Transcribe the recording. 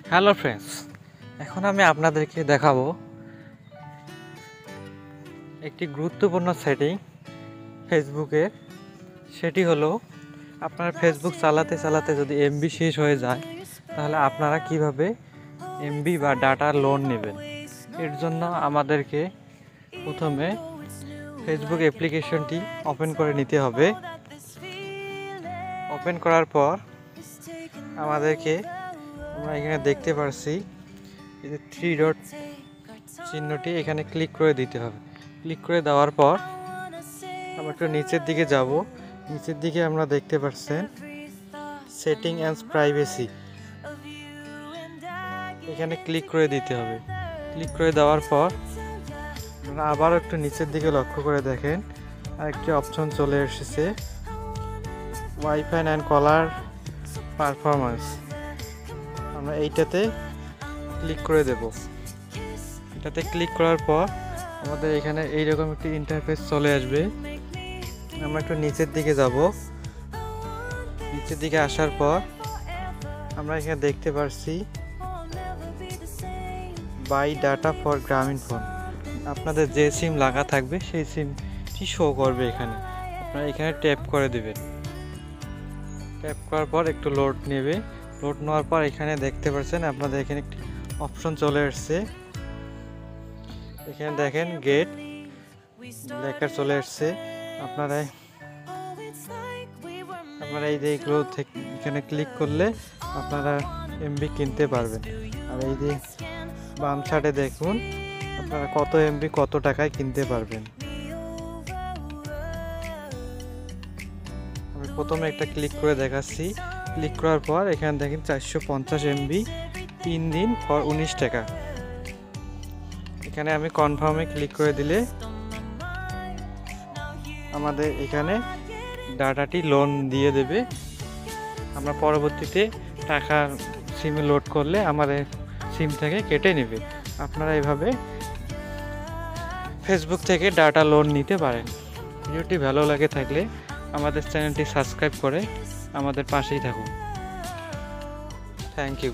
Hello friends, এখন আমি আপনাদেরকে দেখাবো একটি গুরুত্বপূর্ণ সেটিং ফেসবুকের। সেটি হলো আপনার ফেসবুক চালাতে চালাতে যদি এমবি শেষ হয়ে যায়, তাহলে আপনারা কিভাবে এমবি বা ডাটা লোন নেবেন। এর জন্য আমাদেরকে প্রথমে ফেসবুক অ্যাপ্লিকেশনটি ওপেন করে নিতে হবে। ওপেন করার পর আমাদেরকে আমরা এখানে দেখতে পাচ্ছি এই যে 3 ডট চিহ্নটি, এখানে ক্লিক করে দিতে হবে। ক্লিক করে দেওয়ার পর আমরা একটু নিচের দিকে যাব। নিচের দিকে আমরা দেখতে পাচ্ছেন সেটিং অ্যান্ড প্রাইভেসি, এখানে ক্লিক করে দিতে হবে। ক্লিক করে দেওয়ার পর আপনারা আবার একটু নিচের দিকে লক্ষ্য করে দেখেন আরেকটি অপশন চলে এসেছে, ওয়াইফাই অ্যান্ড কলার পারফরমেন্স। আমরা এইটাতে ক্লিক করে দেব। এটাতে ক্লিক করার পর আমাদের এখানে এইরকম একটি ইন্টারফেস চলে আসবে। আমরা একটু নিচের দিকে যাব। নিচের দিকে আসার পর আমরা এখানে দেখতে পাচ্ছি বাই ডাটা ফর গ্রামীণ ফোন। আপনাদের যে সিম লাগা থাকবে সেই সিমটি শো করবে এখানে। আপনারা এখানে ট্যাপ করে দেবেন। ট্যাপ করার পর একটু লোড নেবে। লোড নেওয়ার পর এখানে দেখতে পাচ্ছেন আপনাদের এখানে একটি অপশন চলে আসছে। এখানে দেখেন গেট লেখা চলে আসছে। আপনারা এই যে এগুলো এখানে ক্লিক করলে আপনারা এমবি কিনতে পারবেন। আর এই যে বাম সাইডে দেখুন আপনারা কত এমবি কত টাকায় কিনতে পারবেন। আমি প্রথমে একটা ক্লিক করে দেখাচ্ছি। ক্লিক করার পর এখানে দেখেন 450 এমবি 3 দিন ফর 19 টাকা। এখানে আমি কনফার্মে ক্লিক করে দিলে আমাদের এখানে ডাটাটি লোন দিয়ে দেবে। আমরা পরবর্তীতে টাকা সিমে লোড করলে আমাদের সিম থেকে কেটে নেবে। আপনারা এভাবে ফেসবুক থেকে ডাটা লোন নিতে পারেন। ভিডিওটি ভালো লাগে থাকলে আমাদের চ্যানেলটি সাবস্ক্রাইব করে আমাদের পাশেই থাকুন। Thank you.